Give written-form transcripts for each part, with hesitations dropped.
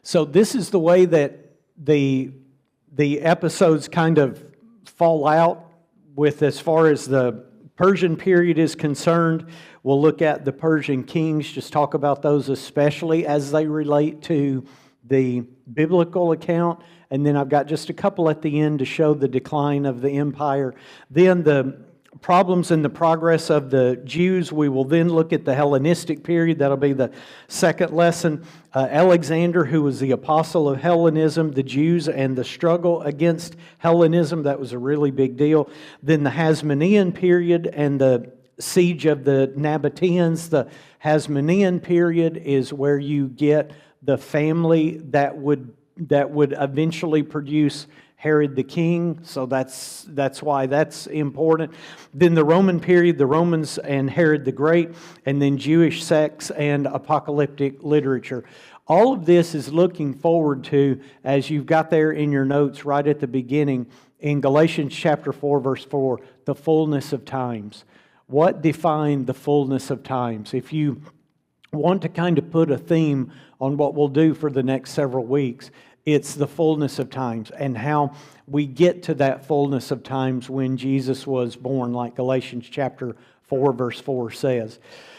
So this is the way that the episodes kind of fall out with as far as the Persian period is concerned. We'll look at the Persian kings, just talk about those especially as they relate to the biblical account. And then I've got just a couple at the end to show the decline of the empire. Then the problems and the progress of the Jews. We will then look at the Hellenistic period. That'll be the second lesson. Alexander, who was the apostle of Hellenism, the Jews, and the struggle against Hellenism. That was a really big deal. Then the Hasmonean period and the siege of the Nabateans. The Hasmonean period is where you get the family that would eventually produce Herod the king, so that's why that's important. Then the Roman period, the Romans and Herod the Great, and then Jewish sects and apocalyptic literature. All of this is looking forward to, as you've got there in your notes right at the beginning, in Galatians chapter 4, verse 4, the fullness of times. What defined the fullness of times? If you want to kind of put a theme on what we'll do for the next several weeks, it's the fullness of times and how we get to that fullness of times when Jesus was born, like Galatians chapter 4, verse 4 says.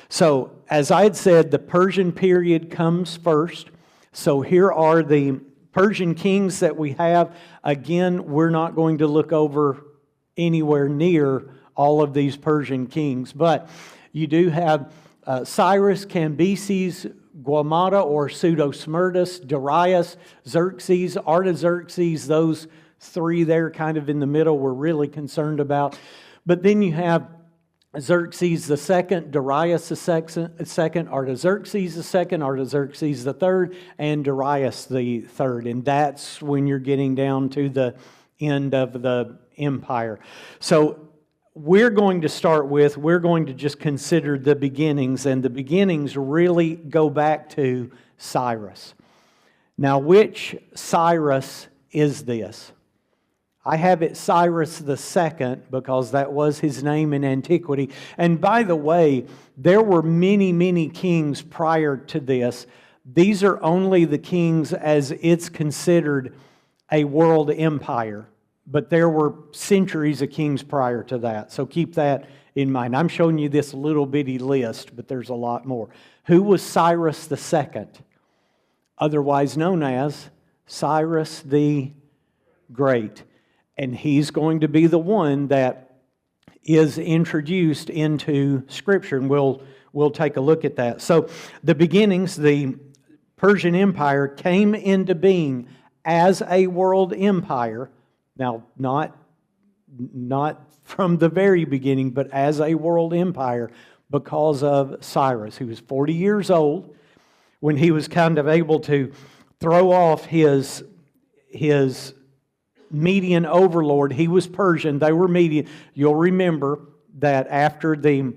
So, as I had said, the Persian period comes first. So here are the Persian kings that we have. Again, we're not going to look over anywhere near all of these Persian kings, but you do have Cyrus, Cambyses, Guamata or Pseudo-Smyrtus, Darius, Xerxes, Artaxerxes, those three there kind of in the middle we're really concerned about. But then you have Xerxes the second, Darius the second, Artaxerxes the second, Artaxerxes the third, and Darius the third. And that's when you're getting down to the end of the empire. So we're going to just consider the beginnings, and the beginnings really go back to Cyrus. Now, which Cyrus is this? I have it Cyrus the second because that was his name in antiquity. And by the way, there were many, many kings prior to this. These are only the kings as it's considered a world empire. But there were centuries of kings prior to that. So keep that in mind. I'm showing you this little bitty list, but there's a lot more. Who was Cyrus the second? Otherwise known as Cyrus the Great. And he's going to be the one that is introduced into Scripture. And we'll take a look at that. So the beginnings, the Persian Empire came into being as a world empire. Now, not from the very beginning, but as a world empire because of Cyrus, who was 40 years old when he was kind of able to throw off his Median overlord. He was Persian, they were Median. You'll remember that after the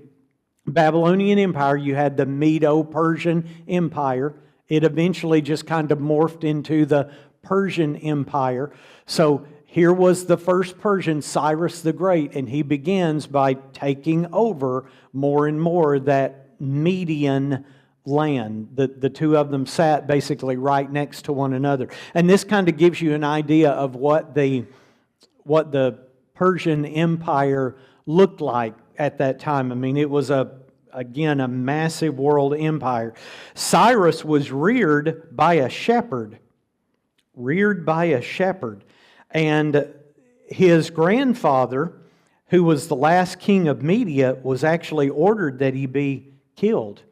Babylonian Empire, you had the Medo-Persian Empire. It eventually just kind of morphed into the Persian Empire. So here was the first Persian, Cyrus the Great, and he begins by taking over more and more that Median land. The two of them sat basically right next to one another. And this kind of gives you an idea of what the Persian Empire looked like at that time. I mean, it was again a massive world empire. Cyrus was reared by a shepherd. And his grandfather, who was the last king of Media, was actually ordered that he be killed,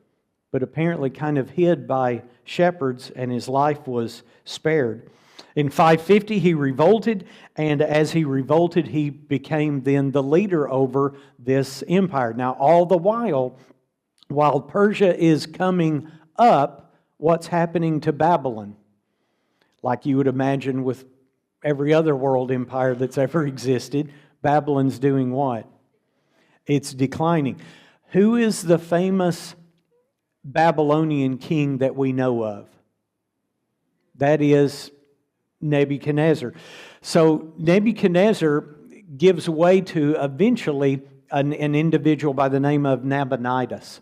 but apparently kind of hid by shepherds, and his life was spared. In 550, he revolted, and as he revolted, he became then the leader over this empire. Now, all the while Persia is coming up, what's happening to Babylon? Like you would imagine with every other world empire that's ever existed, Babylon's doing what? It's declining. Who is the famous Babylonian king that we know of? That is Nebuchadnezzar. So Nebuchadnezzar gives way to eventually an individual by the name of Nabonidus.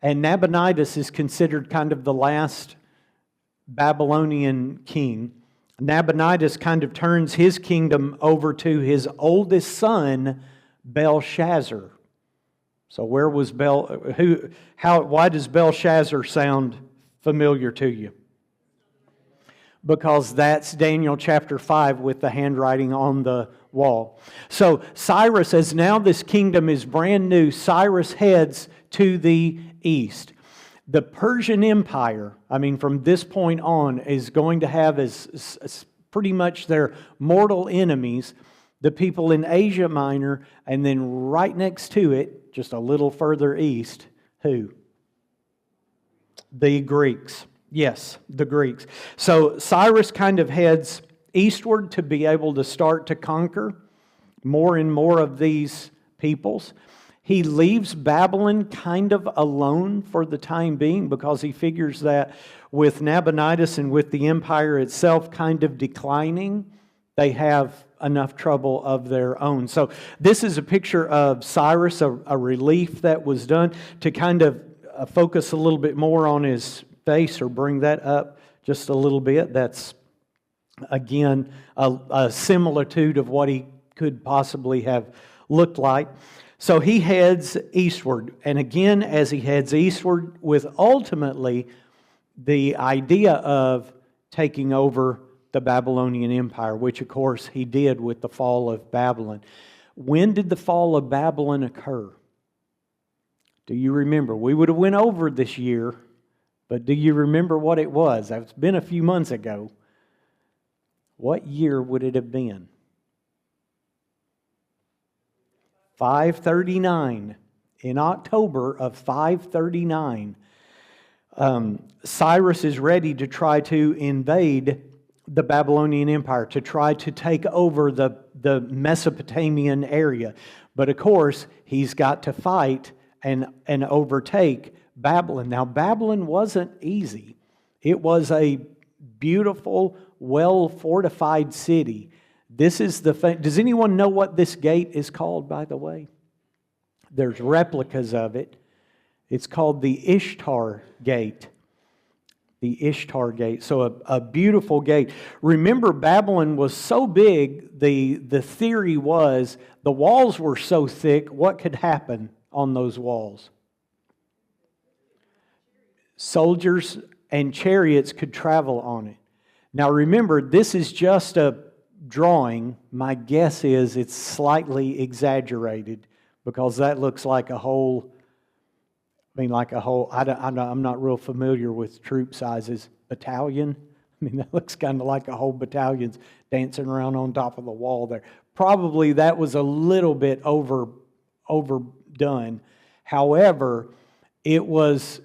And Nabonidus is considered kind of the last Babylonian king, Nabonidus kind of turns his kingdom over to his oldest son, Belshazzar. So where was why does Belshazzar sound familiar to you? Because that's Daniel chapter 5 with the handwriting on the wall. So Cyrus, as now this kingdom is brand new, Cyrus heads to the east. The Persian Empire, from this point on, is going to have as pretty much their mortal enemies, the people in Asia Minor, and then right next to it, just a little further east, who? The Greeks. Yes, the Greeks. So Cyrus kind of heads eastward to be able to start to conquer more and more of these peoples. He leaves Babylon kind of alone for the time being because he figures that with Nabonidus and with the empire itself kind of declining, they have enough trouble of their own. So this is a picture of Cyrus, a relief that was done to kind of focus a little bit more on his face, or bring that up just a little bit. That's, again, a similitude of what he could possibly have looked like. So he heads eastward. And again, as he heads eastward with ultimately the idea of taking over the Babylonian Empire, which of course he did with the fall of Babylon. When did the fall of Babylon occur? Do you remember? We would have went over this year, but do you remember what it was? It's been a few months ago. What year would it have been? 539. In October of 539, Cyrus is ready to try to invade the Babylonian Empire, to try to take over the Mesopotamian area. But of course, he's got to fight and overtake Babylon. Now, Babylon wasn't easy. It was a beautiful, well-fortified city. This is does anyone know what this gate is called, by the way? There's replicas of it. It's called the Ishtar Gate. The Ishtar Gate. So a beautiful gate. Remember, Babylon was so big, the theory was the walls were so thick, what could happen on those walls? Soldiers and chariots could travel on it. Now remember, this is just a drawing. My guess is it's slightly exaggerated because that looks like a whole, I'm not real familiar with troop sizes. Battalion? That looks kind of like a whole battalion's dancing around on top of the wall there. Probably that was a little bit overdone. However, it was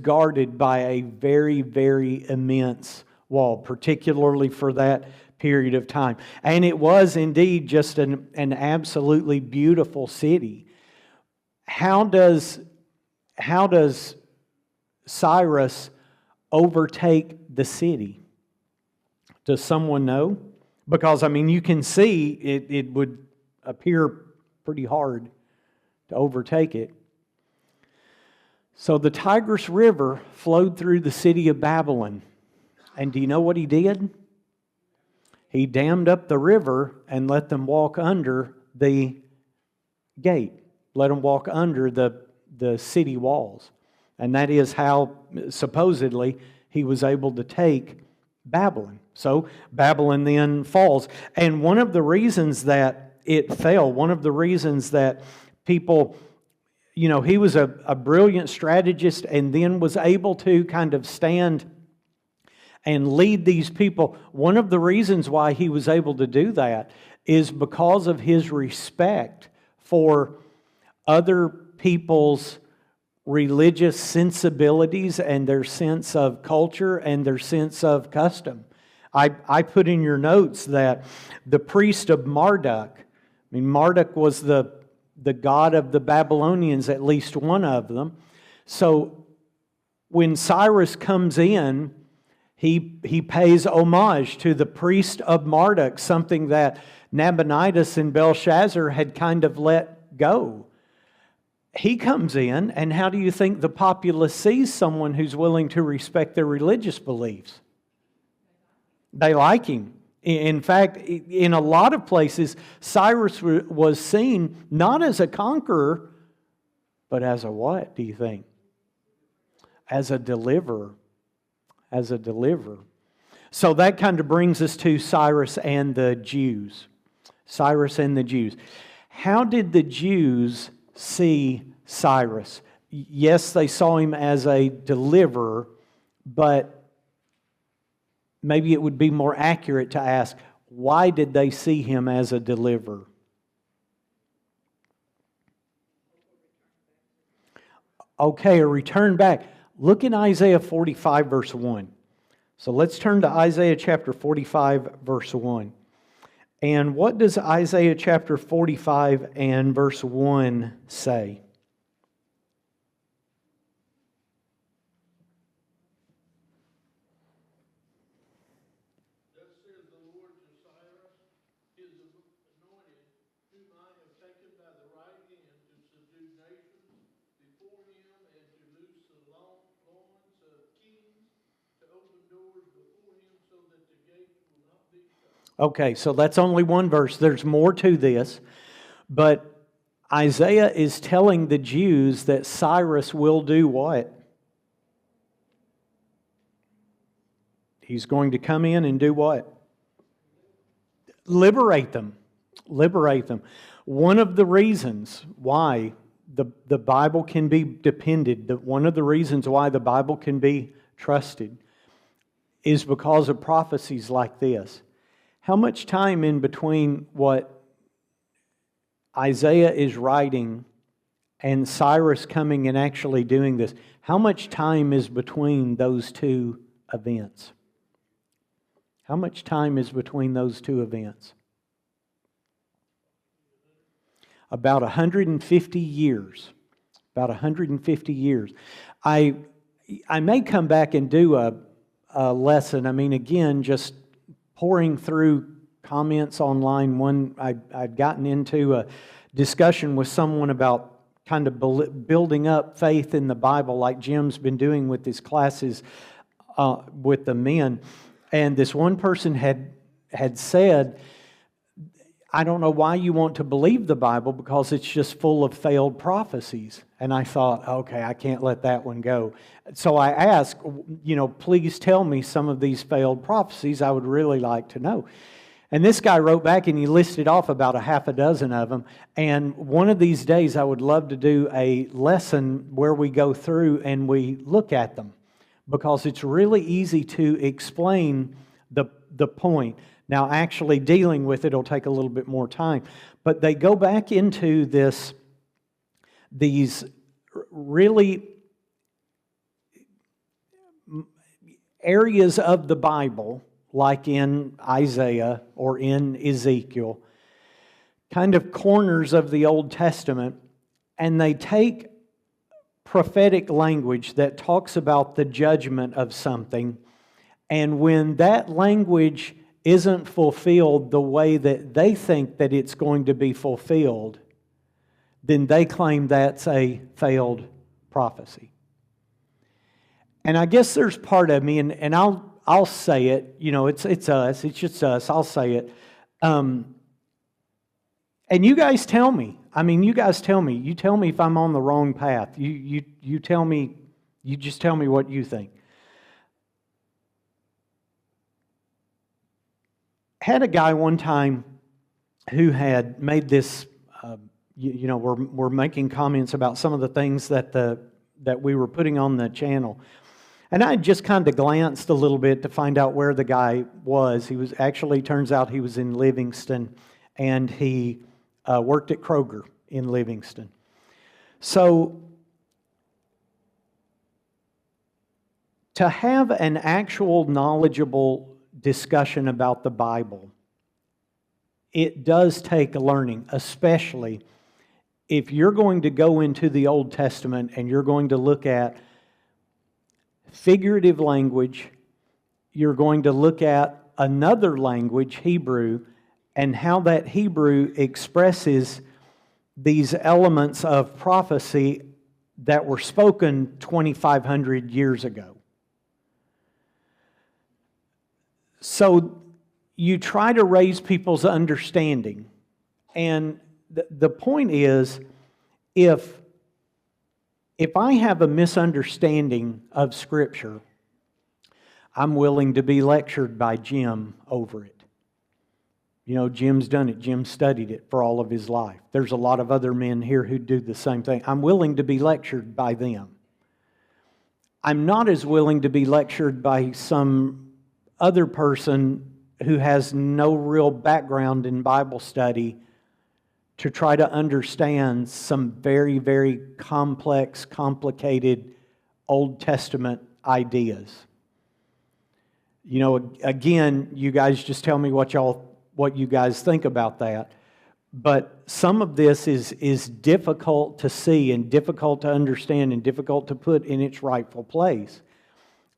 guarded by a very, very immense wall, particularly for that period of time. And it was indeed just an absolutely beautiful city. How does Cyrus overtake the city? Does someone know? Because, you can see it would appear pretty hard to overtake it. So the Tigris River flowed through the city of Babylon. And do you know what he did? He dammed up the river and let them walk under the gate. Let them walk under the city walls. And that is how, supposedly, he was able to take Babylon. So Babylon then falls. And one of the reasons that it fell, one of the reasons that people, he was a brilliant strategist and then was able to kind of stand and lead these people. One of the reasons why he was able to do that is because of his respect for other people's religious sensibilities and their sense of culture and their sense of custom. I put in your notes that the priest of Marduk, Marduk was the god of the Babylonians, at least one of them. So when Cyrus comes in, he pays homage to the priest of Marduk, something that Nabonidus and Belshazzar had kind of let go. he comes in, and how do you think the populace sees someone who's willing to respect their religious beliefs? They like him. In fact, in a lot of places, Cyrus was seen not as a conqueror, but as a what, do you think? As a deliverer. As a deliverer. So that kind of brings us to Cyrus and the Jews. Cyrus and the Jews. How did the Jews see Cyrus? Yes, they saw him as a deliverer, but maybe it would be more accurate to ask, why did they see him as a deliverer? Okay, a return back. Look in Isaiah 45, verse 1. So let's turn to Isaiah chapter 45, verse 1. And what does Isaiah chapter 45 and verse 1 say? Thus says the Lord to Cyrus, his anointed, whom I have taken by the right hand to subdue nations before him, and to loose the loins of kings, to open doors before him, so that the gates will not be shut. Okay, so that's only one verse. There's more to this. But Isaiah is telling the Jews that Cyrus will do what? He's going to come in and do what? Liberate them. Liberate them. One of the reasons why the Bible can be depended, one of the reasons why the Bible can be trusted is because of prophecies like this. How much time in between what Isaiah is writing and Cyrus coming and actually doing this? How much time is between those two events? How much time is between those two events? About 150 years. About 150 years. I may come back and do a lesson. I mean, again, just pouring through comments online. I'd gotten into a discussion with someone about kind of building up faith in the Bible like Jim's been doing with his classes with the men. And this one person had said, I don't know why you want to believe the Bible because it's just full of failed prophecies. And I thought, okay, I can't let that one go. So I asked, please tell me some of these failed prophecies. I would really like to know. And this guy wrote back and he listed off about a half a dozen of them. And one of these days I would love to do a lesson where we go through and we look at them, because it's really easy to explain the point. Now, actually dealing with it will take a little bit more time. But they go back into these really areas of the Bible, like in Isaiah or in Ezekiel, kind of corners of the Old Testament, and they take prophetic language that talks about the judgment of something, and when that language isn't fulfilled the way that they think that it's going to be fulfilled, then they claim that's a failed prophecy. And I guess there's part of me, and I'll say it, it's us, it's just us, I'll say it. And you guys tell me. You guys tell me. You tell me if I'm on the wrong path. You tell me, you just tell me what you think. Had a guy one time who had made this, we're making comments about some of the things that we were putting on the channel. And I just kind of glanced a little bit to find out where the guy was. He was actually, turns out he was in Livingston, and he worked at Kroger in Livingston. So to have an actual knowledgeable discussion about the Bible, it does take learning, especially if you're going to go into the Old Testament and you're going to look at figurative language, you're going to look at another language, Hebrew, and how that Hebrew expresses these elements of prophecy that were spoken 2,500 years ago. So you try to raise people's understanding. And the point is, if I have a misunderstanding of Scripture, I'm willing to be lectured by Jim over it. You know, Jim's done it. Jim studied it for all of his life. There's a lot of other men here who do the same thing. I'm willing to be lectured by them. I'm not as willing to be lectured by some other person who has no real background in Bible study to try to understand some very, very complex, complicated Old Testament ideas. You know, again, you guys just tell me what you guys think about that. But some of this is difficult to see and difficult to understand and difficult to put in its rightful place.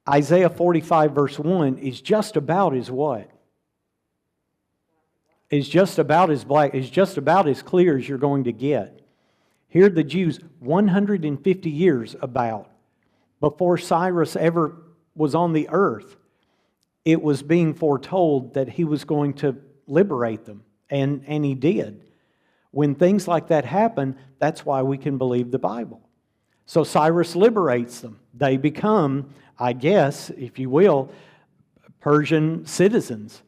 Isaiah 45 verse 1 is just about as what? Is just about as black, is just about as clear as you're going to get. Here the Jews, 150 years about, before Cyrus ever was on the earth, it was being foretold that he was going to liberate them, and he did. When things like that happen, that's why we can believe the Bible. So Cyrus liberates them. They become, I guess, if you will, Persian citizens.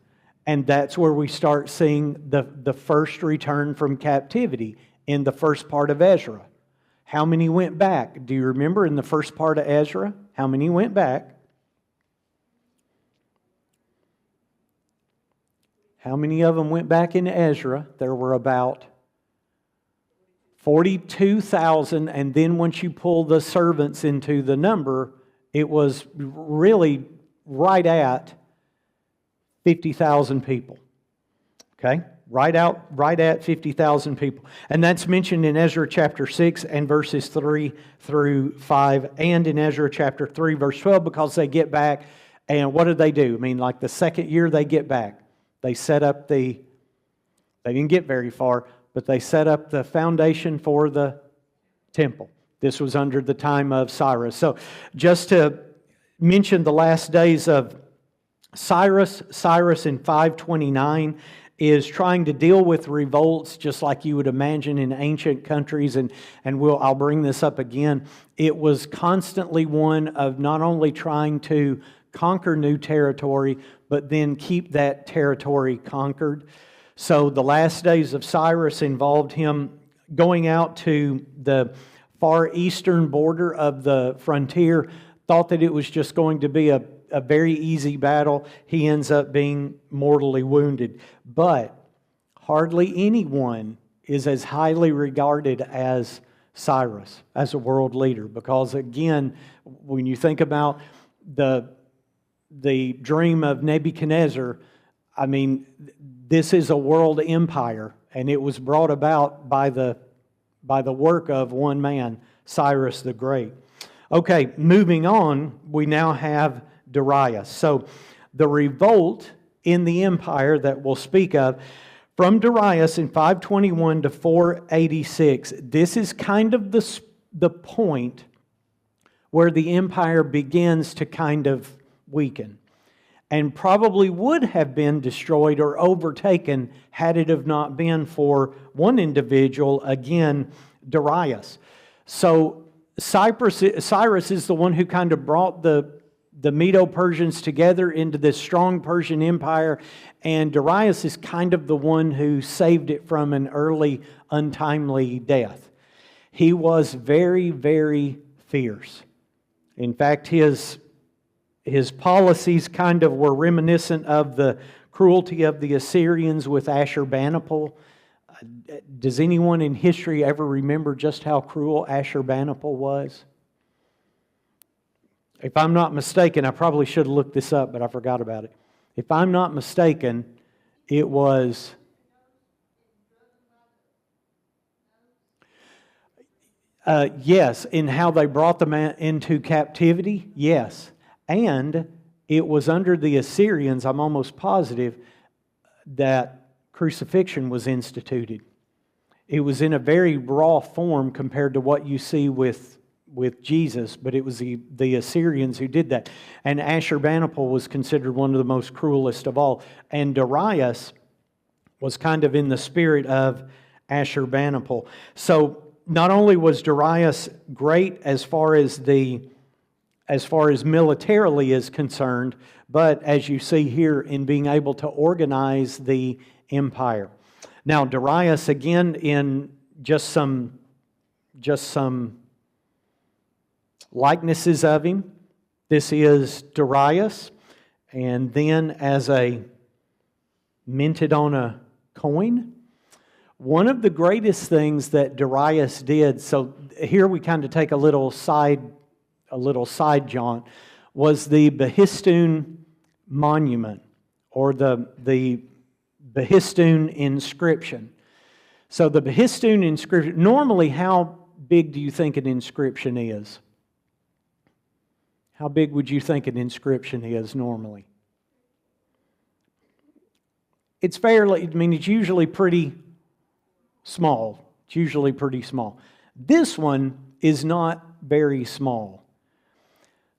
And that's where we start seeing the first return from captivity in the first part of Ezra. How many went back? Do you remember in the first part of Ezra? How many went back? How many of them went back into Ezra? There were about 42,000, and then once you pull the servants into the number, it was really right at 50,000 people. Okay? Right at 50,000 people. And that's mentioned in Ezra chapter 6 and verses 3 through 5, and in Ezra chapter 3 verse 12, because they get back, and what did they do? I mean, like the second year they get back. They set up they didn't get very far, but they set up the foundation for the temple. This was under the time of Cyrus. So just to mention the last days of Cyrus in 529 is trying to deal with revolts just like you would imagine in ancient countries, and I'll bring this up again. It was constantly one of not only trying to conquer new territory, but then keep that territory conquered. So the last days of Cyrus involved him going out to the far eastern border of the frontier, thought that it was just going to be a very easy battle. He ends up being mortally wounded. But hardly anyone is as highly regarded as Cyrus, as a world leader. Because again, when you think about the dream of Nebuchadnezzar, I mean, this is a world empire, and it was brought about by the work of one man, Cyrus the Great. Okay, moving on, we now have Darius. So the revolt in the empire that we'll speak of from Darius in 521 to 486, this is kind of the point where the empire begins to kind of weaken, and probably would have been destroyed or overtaken had it have not been for one individual, again, Darius. So Cyrus is the one who kind of brought the Medo-Persians together into this strong Persian empire, and Darius is kind of the one who saved it from an early, untimely death. He was very, very fierce. In fact, his policies kind of were reminiscent of the cruelty of the Assyrians with Ashurbanipal. Does anyone in history ever remember just how cruel Ashurbanipal was? If I'm not mistaken, I probably should have looked this up, but I forgot about it. If I'm not mistaken, it was... yes, in how they brought them into captivity, yes. And it was under the Assyrians, I'm almost positive, that crucifixion was instituted. It was in a very raw form compared to what you see with Jesus, but it was the Assyrians who did that. And Ashurbanipal was considered one of the most cruelest of all. And Darius was kind of in the spirit of Ashurbanipal. So not only was Darius great as far as militarily is concerned, but as you see here, in being able to organize the empire. Now, Darius, again, in just some likenesses of him. This is Darius, and then as a minted on a coin. One of the greatest things that Darius did, so here we kind of take a little side jaunt, was the Behistun monument, or the Behistun inscription. So the Behistun inscription, normally how big do you think an inscription is? How big would you think an inscription is normally? It's it's usually pretty small. It's usually pretty small. This one is not very small.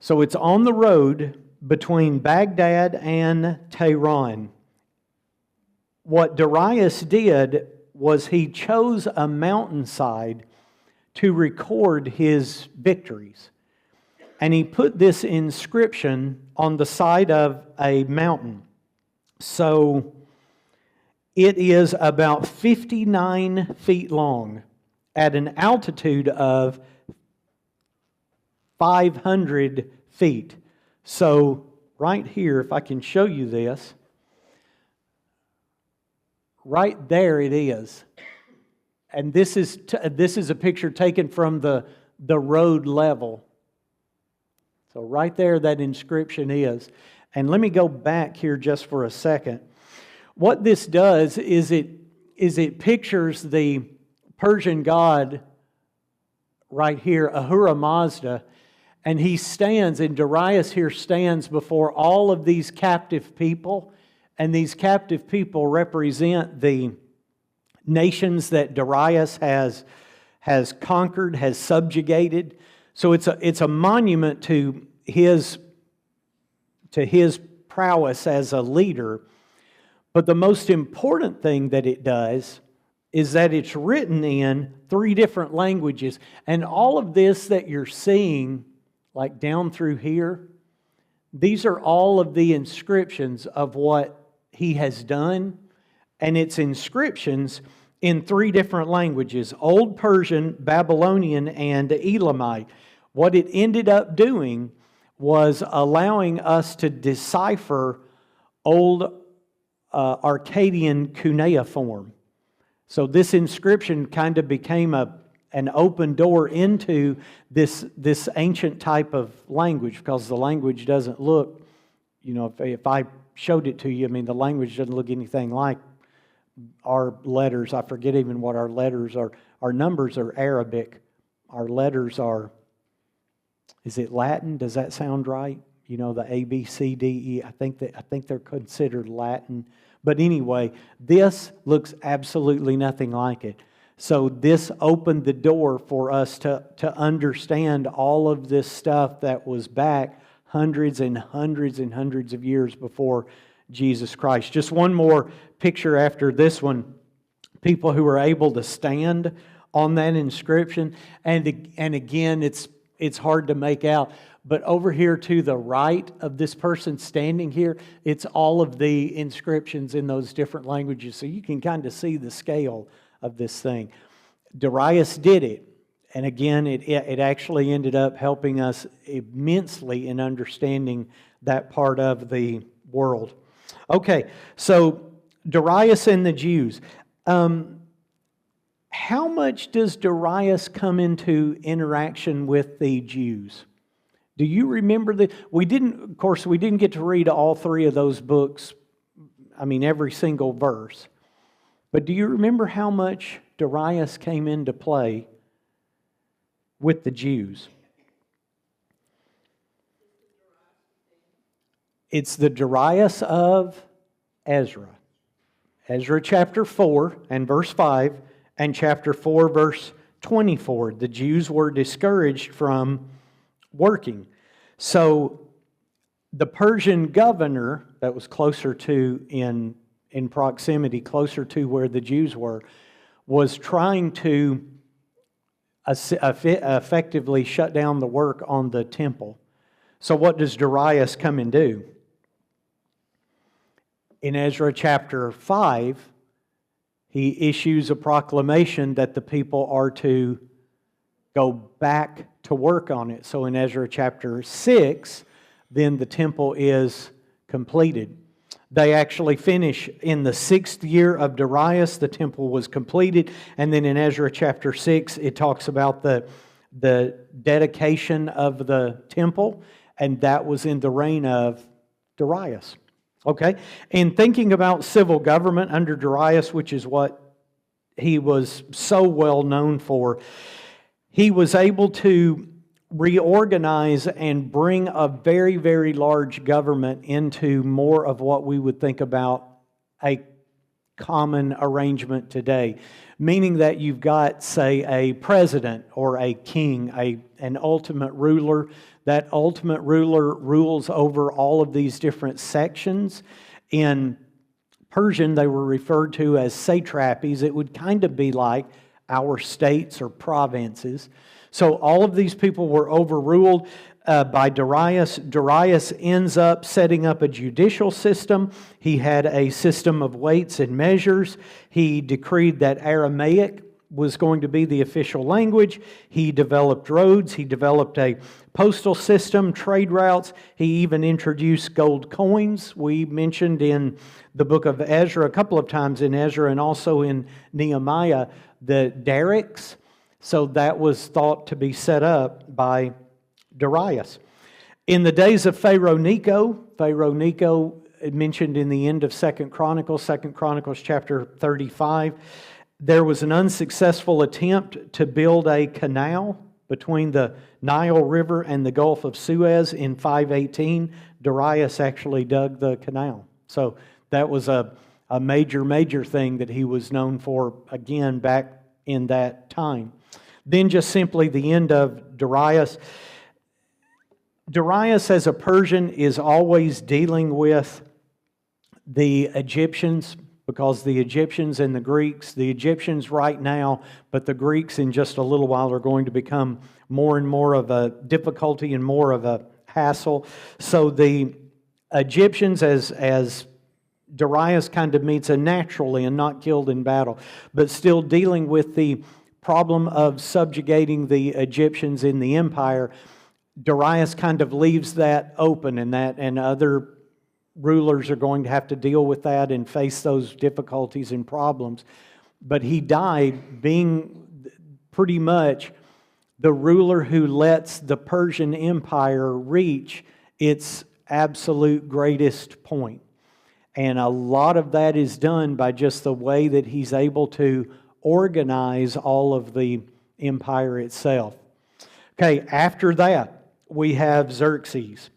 So it's on the road between Baghdad and Tehran. What Darius did was he chose a mountainside to record his victories. And he put this inscription on the side of a mountain. So it is about 59 feet long at an altitude of 500 feet. So right here, if I can show you this, right there it is. And this is a picture taken from the road level. So right there that inscription is. And let me go back here just for a second. What this does is it pictures the Persian god right here, Ahura Mazda, and he stands, and Darius here stands before all of these captive people, and these captive people represent the nations that Darius has conquered, has subjugated. So it's a monument to his prowess as a leader. But the most important thing that it does is that it's written in 3 different languages. And all of this that you're seeing, like down through here, these are all of the inscriptions of what he has done. And it's inscriptions in 3 different languages: Old Persian, Babylonian, and Elamite. What it ended up doing was allowing us to decipher Old Akkadian cuneiform. So this inscription kind of became an open door into this ancient type of language, because the language doesn't look, if I showed it to you, the language doesn't look anything like our letters. I forget even what our letters are. Our numbers are Arabic. Our letters are, is it Latin? Does that sound right? The A, B, C, D, E. I think they're considered Latin. But anyway, this looks absolutely nothing like it. So this opened the door for us to understand all of this stuff that was back hundreds and hundreds and hundreds of years before Jesus Christ. Just one more picture after this one. People who were able to stand on that inscription. And again, it's hard to make out. But over here to the right of this person standing here, it's all of the inscriptions in those different languages. So you can kind of see the scale of this thing. Darius did it. And again, it actually ended up helping us immensely in understanding that part of the world. Okay, so Darius and the Jews. How much does Darius come into interaction with the Jews? Do you remember that? We didn't get to read all 3 of those books, every single verse. But do you remember how much Darius came into play with the Jews? It's the Darius of Ezra. Ezra chapter 4 and verse 5. and chapter 4, verse 24. The Jews were discouraged from working. So the Persian governor that was closer to, in proximity, closer to where the Jews were, was trying to effectively shut down the work on the temple. So what does Darius come and do? In Ezra chapter 5, he issues a proclamation that the people are to go back to work on it. So in Ezra chapter 6, then the temple is completed. They actually finish in the 6th year of Darius, the temple was completed. And then in Ezra chapter 6, it talks about the dedication of the temple, and that was in the reign of Darius. Okay? In thinking about civil government under Darius, which is what he was so well known for, he was able to reorganize and bring a very, very large government into more of what we would think about a common arrangement today. Meaning that you've got, say, a president or a king, an ultimate ruler. That ultimate ruler rules over all of these different sections. In Persian, they were referred to as satrapies. It would kind of be like our states or provinces. So all of these people were overruled by Darius. Darius ends up setting up a judicial system. He had a system of weights and measures. He decreed that Aramaic was going to be the official language. He developed roads. He developed a postal system, trade routes. He even introduced gold coins. We mentioned in the book of Ezra a couple of times, in Ezra and also in Nehemiah, the Darics. So that was thought to be set up by Darius. In the days of Pharaoh Necho mentioned in the end of 2 Chronicles chapter 35, there was an unsuccessful attempt to build a canal between the Nile River and the Gulf of Suez in 518. Darius actually dug the canal. So that was a major thing that he was known for, again, back in that time. Then just simply the end of Darius. Darius, as a Persian, is always dealing with the Egyptians, because the Egyptians and the Egyptians right now, but the Greeks in just a little while are going to become more and more of a difficulty and more of a hassle. So the Egyptians, as Darius kind of meets a naturally and not killed in battle, but still dealing with the problem of subjugating the Egyptians in the empire, Darius kind of leaves that open, and other rulers are going to have to deal with that and face those difficulties and problems. But he died being pretty much the ruler who lets the Persian Empire reach its absolute greatest point. And a lot of that is done by just the way that he's able to organize all of the empire itself. Okay, after that, we have Xerxes.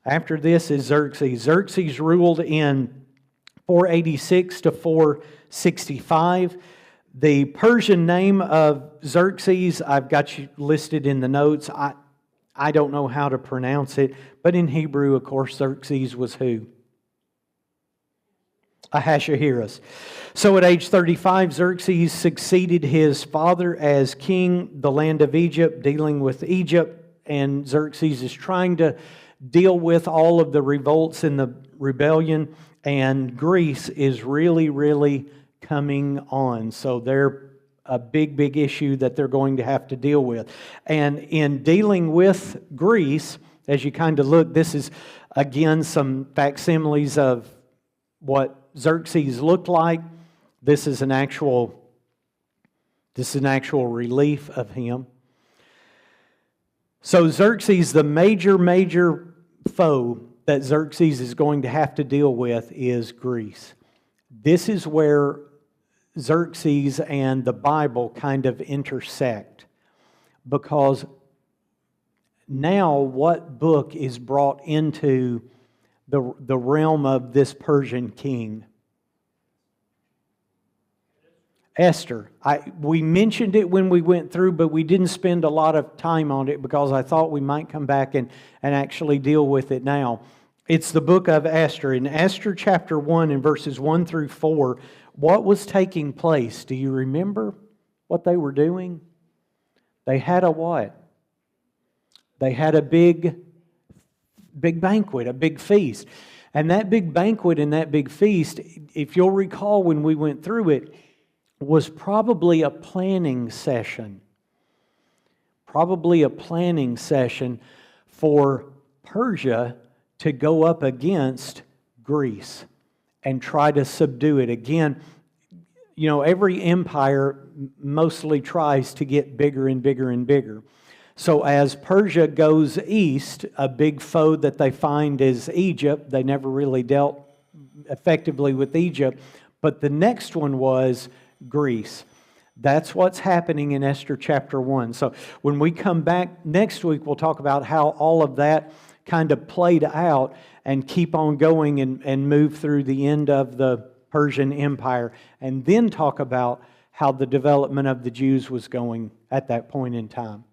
After this is Xerxes. Xerxes ruled in 486 to 465. The Persian name of Xerxes, I've got you listed in the notes. I don't know how to pronounce it, but in Hebrew, of course, Xerxes was who? Ahasuerus. So at age 35, Xerxes succeeded his father as king, the land of Egypt, dealing with Egypt, and Xerxes is trying to deal with all of the revolts and the rebellion, and Greece is really coming on. So they're a big issue that they're going to have to deal with. And in dealing with Greece, as you kind of look, this is again some facsimiles of what Xerxes looked like. This is an actual relief of him. So Xerxes, the major foe that Xerxes is going to have to deal with is Greece. This is where Xerxes and the Bible kind of intersect, because now what book is brought into the realm of this Persian king? Esther. We mentioned it when we went through, but we didn't spend a lot of time on it because I thought we might come back and actually deal with it now. It's the book of Esther. In Esther chapter 1 and verses 1 through 4, what was taking place? Do you remember what they were doing? They had a what? They had a big banquet, a big feast. And that big banquet and that big feast, if you'll recall when we went through it, was probably a planning session. Probably a planning session for Persia to go up against Greece and try to subdue it. Again, you know, every empire mostly tries to get bigger and bigger and bigger. So as Persia goes east, a big foe that they find is Egypt. They never really dealt effectively with Egypt. But the next one was Greece. That's what's happening in Esther chapter 1. So when we come back next week, we'll talk about how all of that kind of played out and keep on going and move through the end of the Persian Empire, and then talk about how the development of the Jews was going at that point in time.